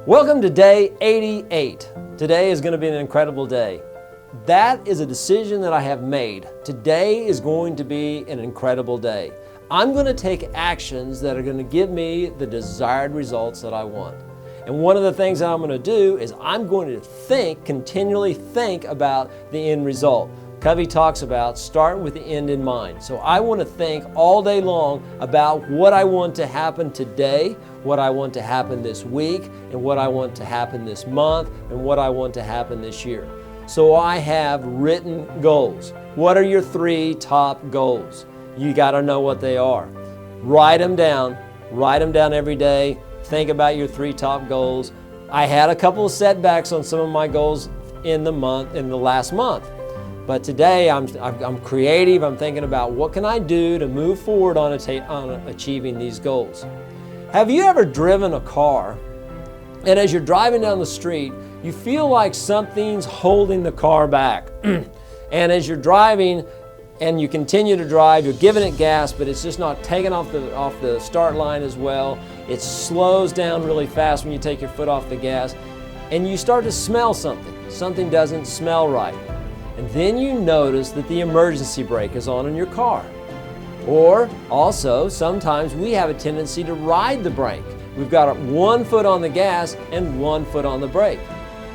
Welcome to day 88. Today is going to be an incredible day. That is a decision that I have made. Today is going to be an incredible day. I'm going to take actions that are going to give me the desired results that I want. And one of the things that I'm going to do is I'm going to continually think about the end result. Covey talks about start with the end in mind. So I want to think all day long about what I want to happen today, what I want to happen this week, and what I want to happen this month, and what I want to happen this year. So I have written goals. What are your 3 top goals? You got to know what they are. Write them down every day. Think about your 3 top goals. I had a couple of setbacks on some of my goals in the last month. But today I'm creative. I'm thinking about what can I do to move forward on achieving these goals. Have you ever driven a car and as you're driving down the street, you feel like something's holding the car back? And as you're driving and you continue to drive, you're giving it gas, but it's just not taking off the start line as well. It slows down really fast when you take your foot off the gas, and you start to smell something. Something doesn't smell right. And then you notice that the emergency brake is on in your car. Or also, sometimes we have a tendency to ride the brake. We've got 1 foot on the gas and 1 foot on the brake.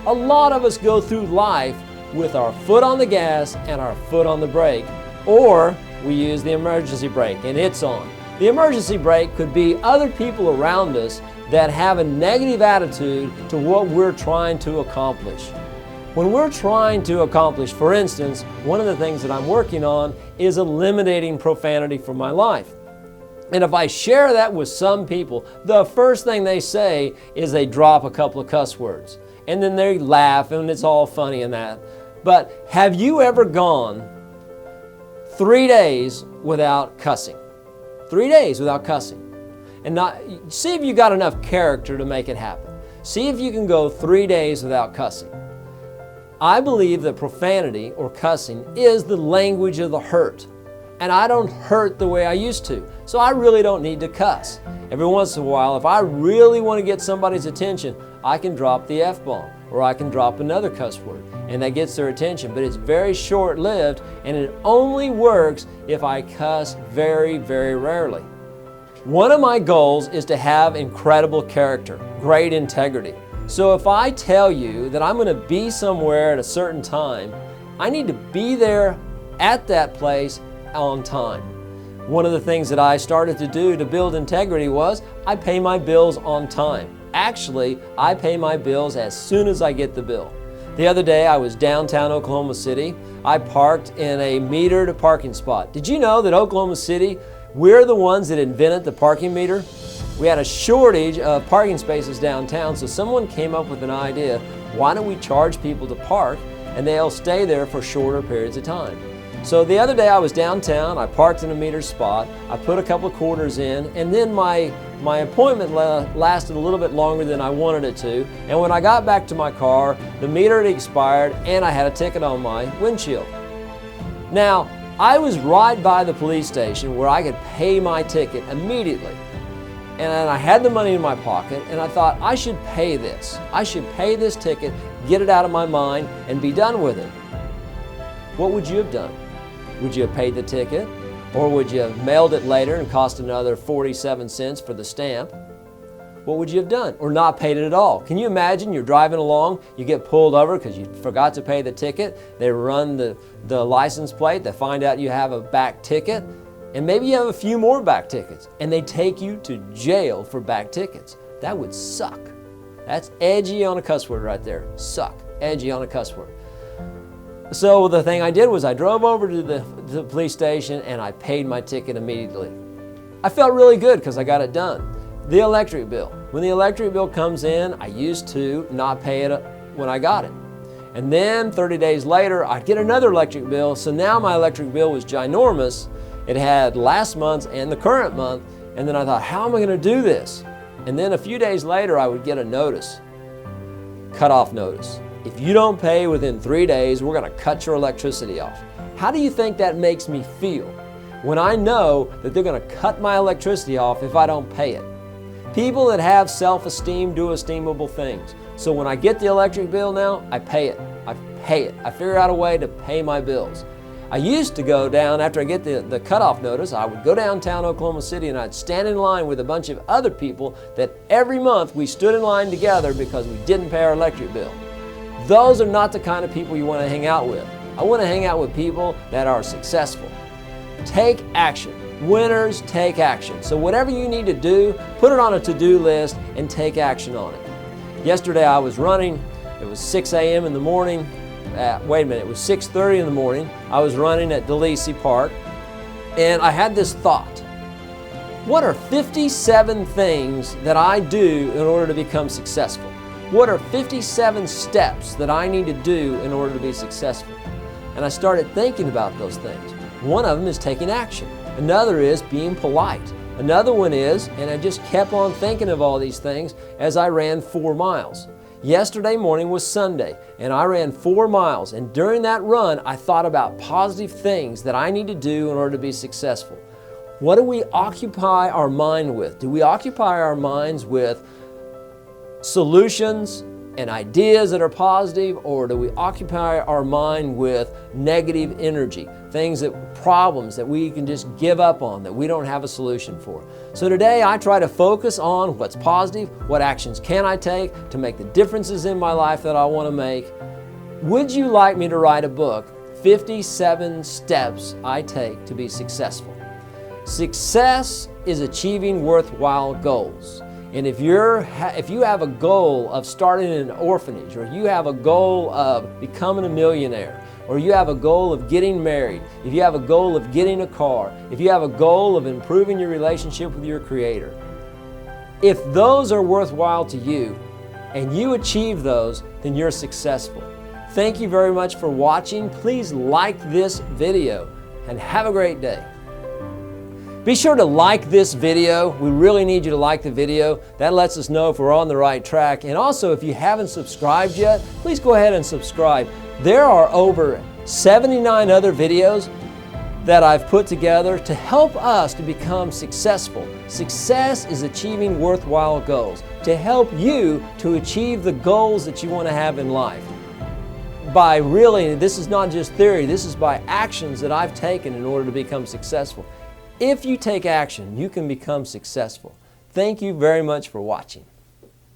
A lot of us go through life with our foot on the gas and our foot on the brake, or we use the emergency brake and it's on. The emergency brake could be other people around us that have a negative attitude to what we're trying to accomplish. When we're trying to accomplish, for instance, one of the things that I'm working on is eliminating profanity from my life. And if I share that with some people, the first thing they say is they drop a couple of cuss words. And then they laugh and it's all funny and that. But have you ever gone 3 days without cussing? 3 days without cussing. And see if you got enough character to make it happen. See if you can go 3 days without cussing. I believe that profanity or cussing is the language of the hurt. And I don't hurt the way I used to. So I really don't need to cuss. Every once in a while, if I really want to get somebody's attention, I can drop the F-bomb or I can drop another cuss word and that gets their attention. But it's very short-lived and it only works if I cuss very, very rarely. One of my goals is to have incredible character, great integrity. So if I tell you that I'm going to be somewhere at a certain time, I need to be there at that place on time. One of the things that I started to do to build integrity was I pay my bills on time. Actually, I pay my bills as soon as I get the bill. The other day I was downtown Oklahoma City. I parked in a metered parking spot. Did you know that Oklahoma City, we're the ones that invented the parking meter? We had a shortage of parking spaces downtown, so someone came up with an idea. Why don't we charge people to park and they'll stay there for shorter periods of time? So the other day I was downtown, I parked in a metered spot, I put a couple of quarters in, and then my appointment lasted a little bit longer than I wanted it to. And when I got back to my car, the meter had expired and I had a ticket on my windshield. Now, I was right by the police station where I could pay my ticket immediately. And I had the money in my pocket and I thought I should pay this. I should pay this ticket, get it out of my mind, and be done with it. What would you have done? Would you have paid the ticket? Or would you have mailed it later and cost another 47 cents for the stamp? What would you have done? Or not paid it at all? Can you imagine you're driving along, you get pulled over because you forgot to pay the ticket, they run the license plate, they find out you have a back ticket, and maybe you have a few more back tickets, and they take you to jail for back tickets. That would suck. That's edgy on a cuss word right there. Suck. Edgy on a cuss word. So the thing I did was I drove over to the police station and I paid my ticket immediately. I felt really good because I got it done. The electric bill. When the electric bill comes in, I used to not pay it when I got it. And then 30 days later, I'd get another electric bill. So now my electric bill was ginormous. It had last month's and the current month. And then I thought, how am I going to do this? And then a few days later, I would get a notice, cutoff notice. If you don't pay within 3 days, we're going to cut your electricity off. How do you think that makes me feel when I know that they're going to cut my electricity off if I don't pay it? People that have self-esteem do esteemable things. So when I get the electric bill now, I pay it. I pay it. I figure out a way to pay my bills. I used to go down, after I get the cutoff notice, I would go downtown Oklahoma City and I'd stand in line with a bunch of other people that every month we stood in line together because we didn't pay our electric bill. Those are not the kind of people you want to hang out with. I want to hang out with people that are successful. Take action. Winners take action. So whatever you need to do, put it on a to-do list and take action on it. Yesterday I was running. It was 6 a.m. in the morning. Wait a minute, it was 6:30 in the morning. I was running at DeLacy Park and I had this thought. What are 57 things that I do in order to become successful? What are 57 steps that I need to do in order to be successful? And I started thinking about those things. One of them is taking action. Another is being polite. Another one is, and I just kept on thinking of all these things as I ran 4 miles. Yesterday morning was Sunday, and I ran 4 miles, and during that run, I thought about positive things that I need to do in order to be successful. What do we occupy our mind with? Do we occupy our minds with solutions and ideas that are positive, or do we occupy our mind with negative energy, problems that we can just give up on, that we don't have a solution for? So today I try to focus on what's positive, what actions can I take to make the differences in my life that I want to make. Would you like me to write a book, 57 Steps I Take to Be Successful? Success is achieving worthwhile goals. And if you have a goal of starting an orphanage, or you have a goal of becoming a millionaire, or you have a goal of getting married, if you have a goal of getting a car, if you have a goal of improving your relationship with your Creator, if those are worthwhile to you and you achieve those, then you're successful. Thank you very much for watching. Please like this video and have a great day. Be sure to like this video. We really need you to like the video. That lets us know if we're on the right track. And also, if you haven't subscribed yet, please go ahead and subscribe. There are over 79 other videos that I've put together to help us to become successful. Success is achieving worthwhile goals, to help you to achieve the goals that you want to have in life. This is not just theory, this is by actions that I've taken in order to become successful. If you take action, you can become successful. Thank you very much for watching.